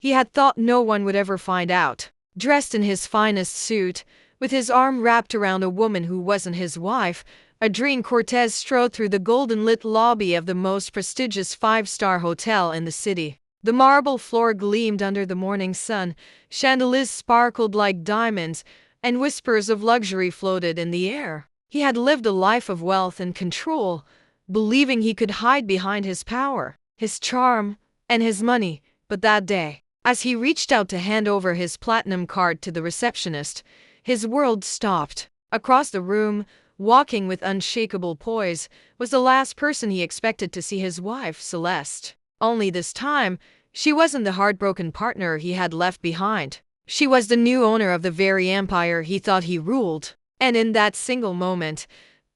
he had thought no one would ever find out. Dressed in his finest suit, with his arm wrapped around a woman who wasn't his wife, Adrian Cortez strode through the golden-lit lobby of the most prestigious five-star hotel in the city. The marble floor gleamed under the morning sun, chandeliers sparkled like diamonds, and whispers of luxury floated in the air. He had lived a life of wealth and control, believing he could hide behind his power, his charm, and his money. But that day, as he reached out to hand over his platinum card to the receptionist, his world stopped. Across the room, walking with unshakable poise, was the last person he expected to see, his wife, Celeste. Only this time, she wasn't the heartbroken partner he had left behind. She was the new owner of the very empire he thought he ruled. And in that single moment,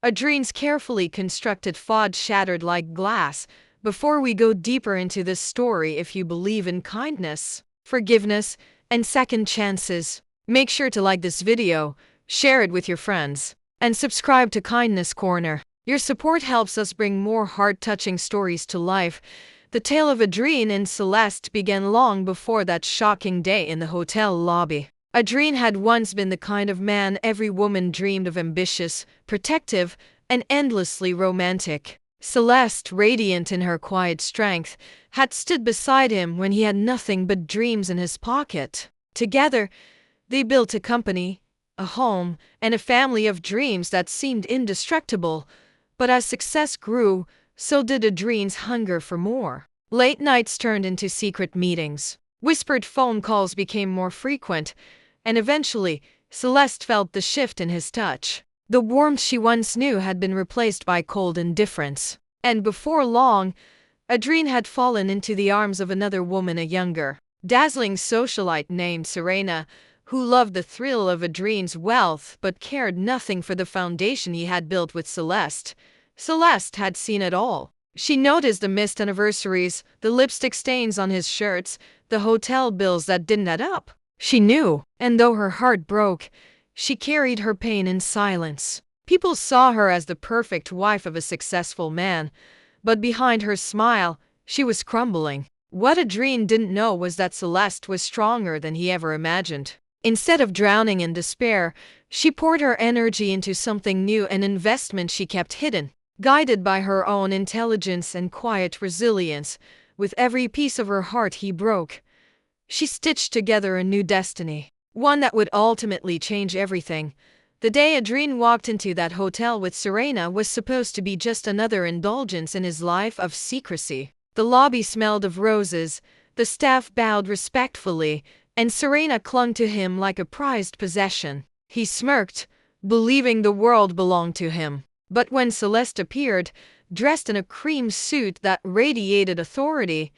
Adrian's carefully constructed facade shattered like glass. Before we go deeper into this story, if you believe in kindness, forgiveness, and second chances, make sure to like this video, share it with your friends, and subscribe to Kindness Corner. Your support helps us bring more heart-touching stories to life. The tale of Adrian and Celeste began long before that shocking day in the hotel lobby. Adrian had once been the kind of man every woman dreamed of: ambitious, protective, and endlessly romantic. Celeste, radiant in her quiet strength, had stood beside him when he had nothing but dreams in his pocket. Together, they built a company, a home, and a family of dreams that seemed indestructible. But as success grew, so did Adrian's hunger for more. Late nights turned into secret meetings. Whispered phone calls became more frequent, and eventually, Celeste felt the shift in his touch. The warmth she once knew had been replaced by cold indifference. And before long, Adrian had fallen into the arms of another woman, a younger, dazzling socialite named Serena, who loved the thrill of Adrian's wealth but cared nothing for the foundation he had built with Celeste. Celeste had seen it all. She noticed the missed anniversaries, the lipstick stains on his shirts, the hotel bills that didn't add up. She knew, and though her heart broke, she carried her pain in silence. People saw her as the perfect wife of a successful man, but behind her smile, she was crumbling. What Adrian didn't know was that Celeste was stronger than he ever imagined. Instead of drowning in despair, she poured her energy into something new, an investment she kept hidden. Guided by her own intelligence and quiet resilience, with every piece of her heart he broke, she stitched together a new destiny. One that would ultimately change everything. The day Adrian walked into that hotel with Serena was supposed to be just another indulgence in his life of secrecy. The lobby smelled of roses, the staff bowed respectfully, and Serena clung to him like a prized possession. He smirked, believing the world belonged to him. But when Celeste appeared, dressed in a cream suit that radiated authority,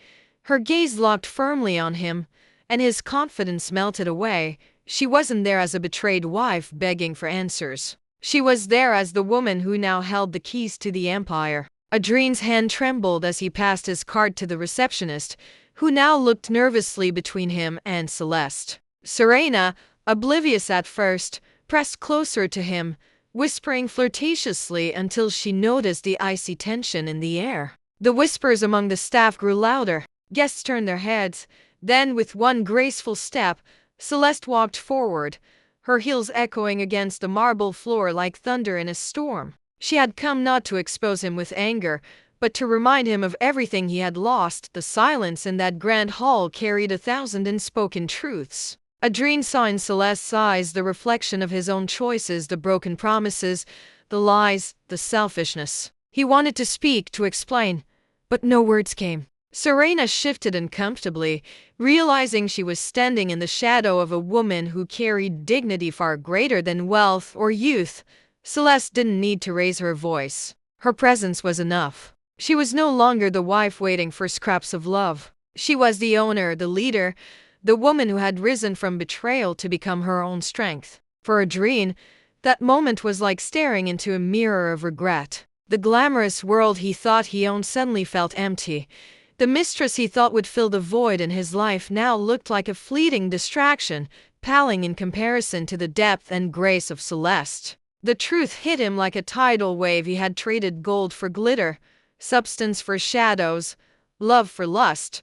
her gaze locked firmly on him, and his confidence melted away. She wasn't there as a betrayed wife begging for answers. She was there as the woman who now held the keys to the empire. Adrian's hand trembled as he passed his card to the receptionist, who now looked nervously between him and Celeste. Serena, oblivious at first, pressed closer to him, whispering flirtatiously until she noticed the icy tension in the air. The whispers among the staff grew louder. Guests turned their heads. Then, with one graceful step, Celeste walked forward, her heels echoing against the marble floor like thunder in a storm. She had come not to expose him with anger, but to remind him of everything he had lost. The silence in that grand hall carried 1,000 unspoken truths. Adrian saw in Celeste's eyes the reflection of his own choices, the broken promises, the lies, the selfishness. He wanted to speak, to explain, but no words came. Serena shifted uncomfortably, realizing she was standing in the shadow of a woman who carried dignity far greater than wealth or youth. Celeste didn't need to raise her voice. Her presence was enough. She was no longer the wife waiting for scraps of love. She was the owner, the leader, the woman who had risen from betrayal to become her own strength. For Adrian, that moment was like staring into a mirror of regret. The glamorous world he thought he owned suddenly felt empty. The mistress he thought would fill the void in his life now looked like a fleeting distraction, paling in comparison to the depth and grace of Celeste. The truth hit him like a tidal wave. He had traded gold for glitter, substance for shadows, love for lust.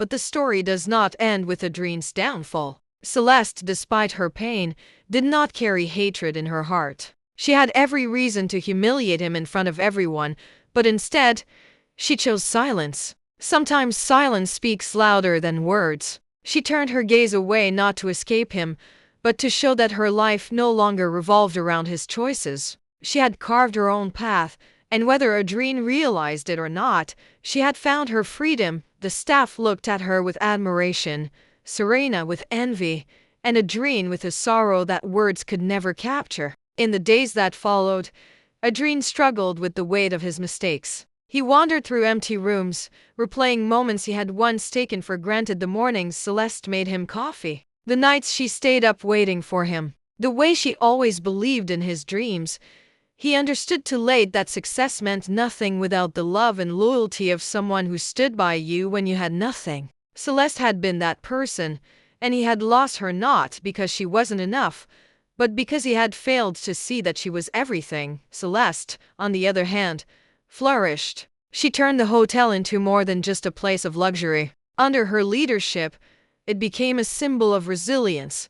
But the story does not end with Adrine's downfall. Celeste, despite her pain, did not carry hatred in her heart. She had every reason to humiliate him in front of everyone, but instead, she chose silence. Sometimes silence speaks louder than words. She turned her gaze away not to escape him, but to show that her life no longer revolved around his choices. She had carved her own path, and whether Adrien realized it or not, she had found her freedom. The staff looked at her with admiration, Serena with envy, and Adrien with a sorrow that words could never capture. In the days that followed, Adrien struggled with the weight of his mistakes. He wandered through empty rooms, replaying moments he had once taken for granted: the mornings Celeste made him coffee, the nights she stayed up waiting for him, the way she always believed in his dreams. He understood too late that success meant nothing without the love and loyalty of someone who stood by you when you had nothing. Celeste had been that person, and he had lost her not because she wasn't enough, but because he had failed to see that she was everything. Celeste, on the other hand, flourished. She turned the hotel into more than just a place of luxury. Under her leadership, it became a symbol of resilience,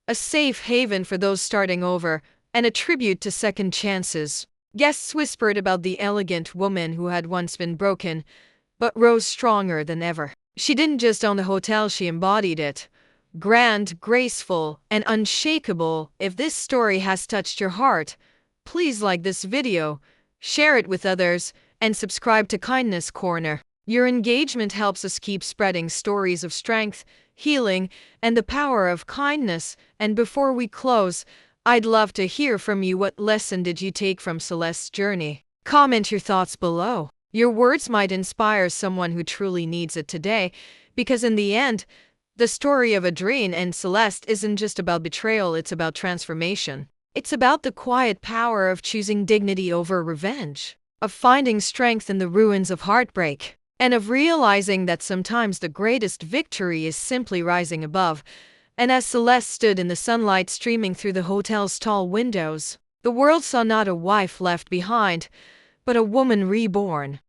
a safe haven for those starting over, and a tribute to second chances. Guests whispered about the elegant woman who had once been broken, but rose stronger than ever. She didn't just own the hotel, she embodied it. Grand, graceful, and unshakable. If this story has touched your heart, please like this video, share it with others, and subscribe to Kindness Corner. Your engagement helps us keep spreading stories of strength, healing, and the power of kindness. And before we close, I'd love to hear from you. What lesson did you take from Celeste's journey? Comment your thoughts below. Your words might inspire someone who truly needs it today, because in the end, the story of Adrien and Celeste isn't just about betrayal, it's about transformation. It's about the quiet power of choosing dignity over revenge, of finding strength in the ruins of heartbreak, and of realizing that sometimes the greatest victory is simply rising above. And as Celeste stood in the sunlight streaming through the hotel's tall windows, the world saw not a wife left behind, but a woman reborn.